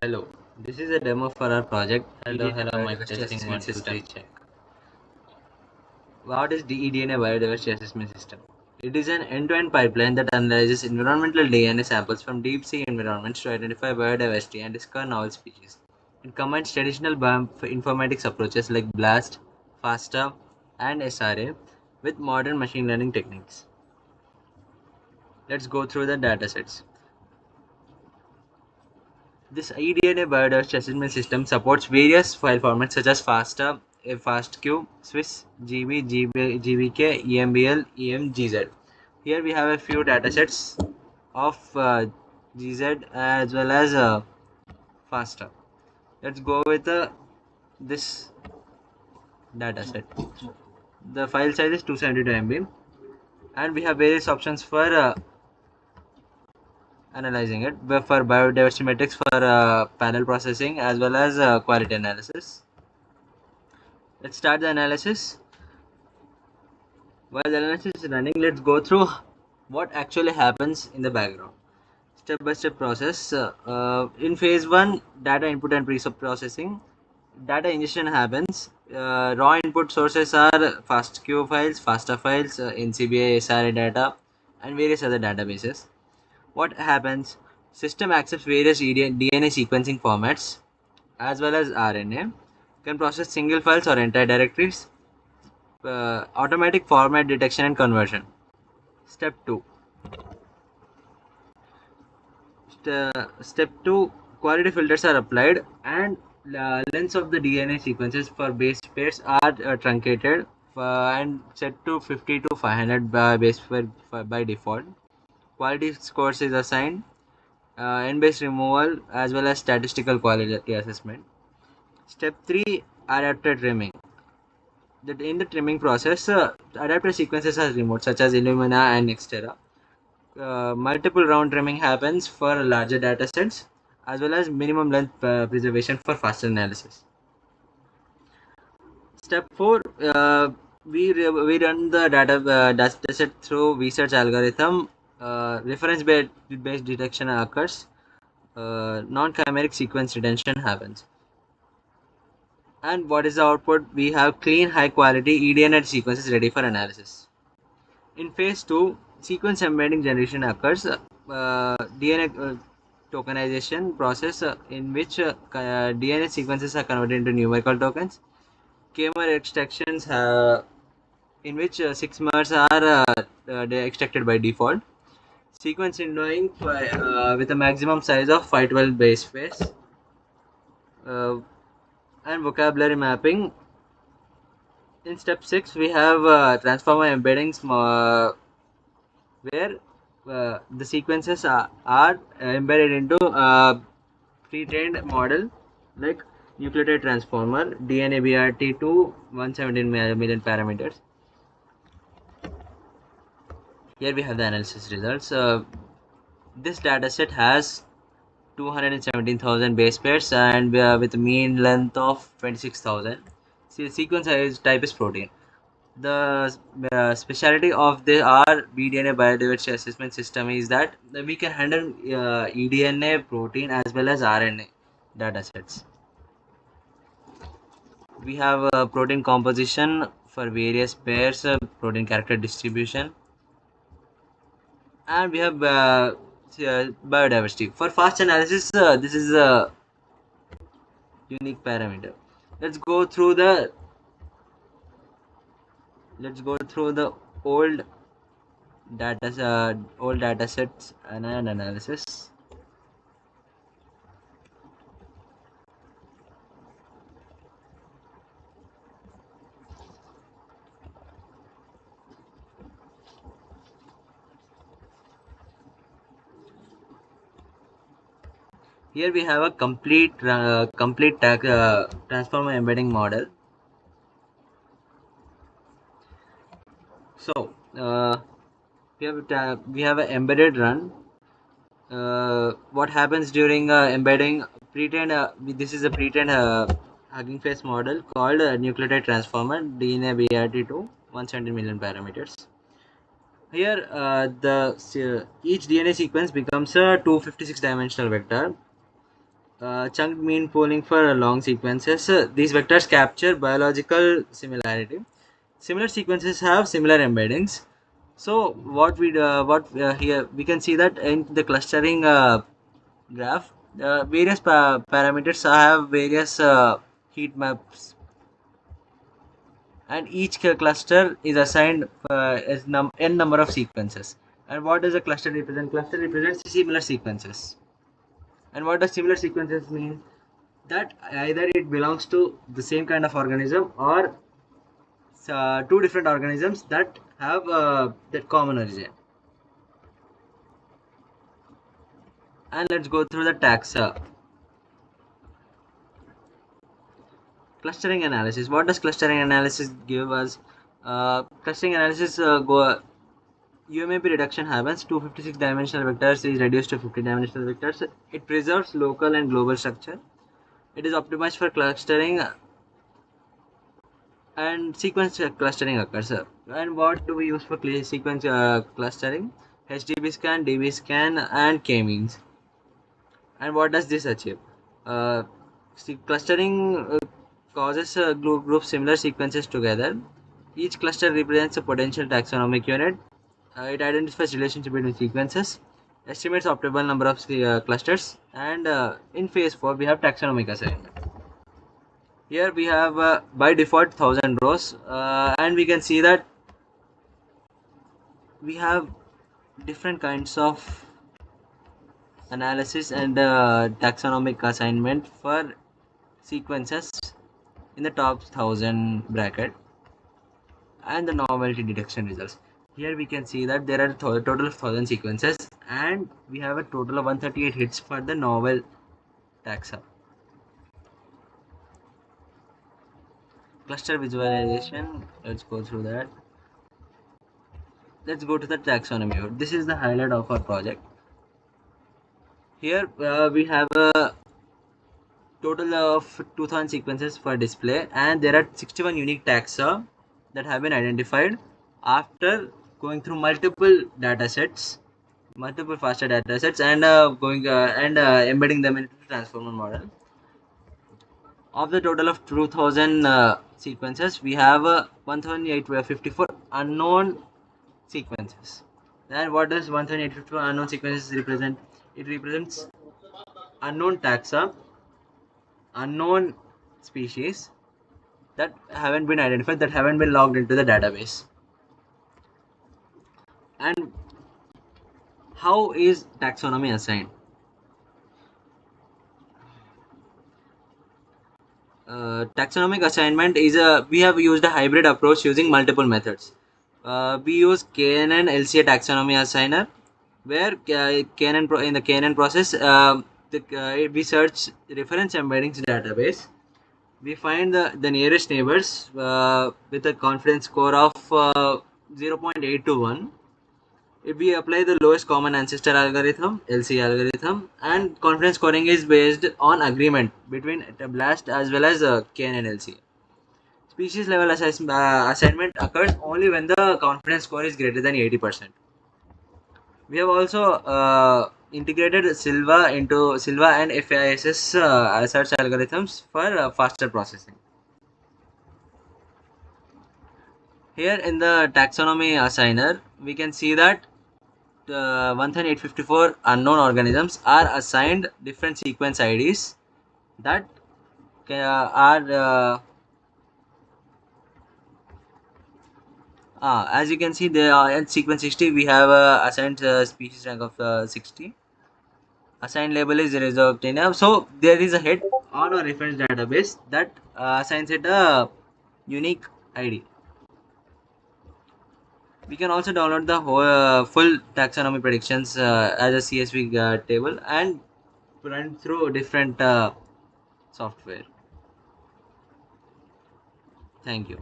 Hello, this is a demo for our project Hello, eDNA hello, mic Biodiversity testing Assessment 1 2 3 System. check. What is the eDNA Biodiversity Assessment System? It is an end-to-end pipeline that analyzes environmental DNA samples from deep-sea environments to identify biodiversity and discover novel species. It combines traditional bioinformatics approaches like BLAST, FASTA, and SRA with modern machine learning techniques. Let's go through the datasets. This eDNA biodiversity assessment system supports various file formats such as FASTA, FASTQ, Swiss, GB, GBK, EMBL, EMGZ. Here we have a few datasets of GZ as well as FASTA. Let's go with this dataset. The file size is 272 MB, and we have various options for analyzing it for biodiversity metrics for panel processing as well as quality analysis. Let's start the analysis. While the analysis is running, let's go through what actually happens in the background. Step by step process. In phase 1, data input and pre-processing. Data ingestion happens. Raw input sources are FASTQ files, FASTA files, NCBI, SRA data, and various other databases. What happens? System accepts various DNA sequencing formats as well as RNA. Can process single files or entire directories. Automatic format detection and conversion. Step 2. Step 2, quality filters are applied and lengths of the DNA sequences for base pairs are truncated and set to 50 to 500 by base pair by default. Quality scores is assigned, n-base removal as well as statistical quality assessment. Step 3, adapter trimming. In the trimming process, adapter sequences are removed such as Illumina and Nextera. Multiple round trimming happens for larger data sets as well as minimum length preservation for faster analysis. Step 4, we run the data set through research algorithm. Reference based detection occurs. Non-chimeric sequence retention happens. And what is the output? We have clean, high quality eDNA sequences ready for analysis. In phase 2, sequence embedding generation occurs. DNA tokenization process in which DNA sequences are converted into numerical tokens. K-mer extractions in which 6 mers are extracted by default. Sequence windowing with a maximum size of 512 base pairs. And vocabulary mapping. In step 6, we have transformer embeddings where the sequences are embedded into a pre-trained model like nucleotide transformer, DNA BRT to 117 million parameters. Here we have the analysis results. This dataset has 217,000 base pairs and with a mean length of 26,000. See, sequence type is protein. The specialty of our eDNA biodiversity assessment system is that we can handle eDNA, protein as well as RNA datasets. We have protein composition for various pairs, protein character distribution, and we have biodiversity. For fast analysis, this is a unique parameter. Let's go through the old old data sets and an analysis. Here we have a complete transformer embedding model. So we have an embedded run. What happens during embedding? This is a pretend Hugging Face model called nucleotide transformer DNA BRT2 170 million parameters. Here, each DNA sequence becomes a 256 dimensional vector. Chunk mean pooling for long sequences. These vectors capture biological similarity. Similar sequences have similar embeddings. So here we can see that in the clustering graph, various parameters have various heat maps, and each cluster is assigned as n number of sequences. And what does a cluster represent? Cluster represents similar sequences. And what does similar sequences mean? That either it belongs to the same kind of organism, or two different organisms that have that common origin. And let's go through the taxa. Clustering analysis. What does clustering analysis give us? Clustering analysis UMAP reduction happens. 256 dimensional vectors is reduced to 50 dimensional vectors. It preserves local and global structure. It is optimized for clustering, and sequence clustering occurs. And what do we use for sequence clustering? HDB scan, DB scan, and k-means. And what does this achieve? Uh, Clustering causes group similar sequences together. Each cluster represents a potential taxonomic unit. It identifies relationship between sequences, estimates optimal number of clusters, and in phase 4 we have taxonomic assignment. Here we have by default 1000 rows, and we can see that we have different kinds of analysis and taxonomic assignment for sequences in the top 1000 bracket, and the novelty detection results. Here we can see that there are a total of 1000 sequences, and we have a total of 138 hits for the novel taxa. Cluster visualization, let's go through that. Let's go to the taxonomy. This is the highlight of our project. Here we have a total of 2000 sequences for display, and there are 61 unique taxa that have been identified after going through multiple datasets, multiple faster datasets, and embedding them into the transformer model. Of the total of 2000 sequences, we have 1854 unknown sequences. And what does 1854 unknown sequences represent? It represents unknown taxa, unknown species that haven't been identified, that haven't been logged into the database. And how is taxonomy assigned? Taxonomic assignment is we have used a hybrid approach using multiple methods. We use KNN LCA taxonomy assigner, where in the KNN process, we search reference embeddings database. We find the nearest neighbors with a confidence score of 0.8 to 1. If we apply the lowest common ancestor algorithm, LC algorithm, and confidence scoring is based on agreement between BLAST as well as KN and LC. Species level assignment occurs only when the confidence score is greater than 80%. We have also integrated Silva and FISS search algorithms for faster processing. Here in the taxonomy assigner, we can see that 1854 unknown organisms are assigned different sequence IDs that are as you can see, they are in sequence 60. We have assigned species rank of 60. Assigned label is reserved in. So there is a head on our reference database that assigns it a unique ID. We can also download the whole full taxonomy predictions as a CSV table and run through different software. Thank you.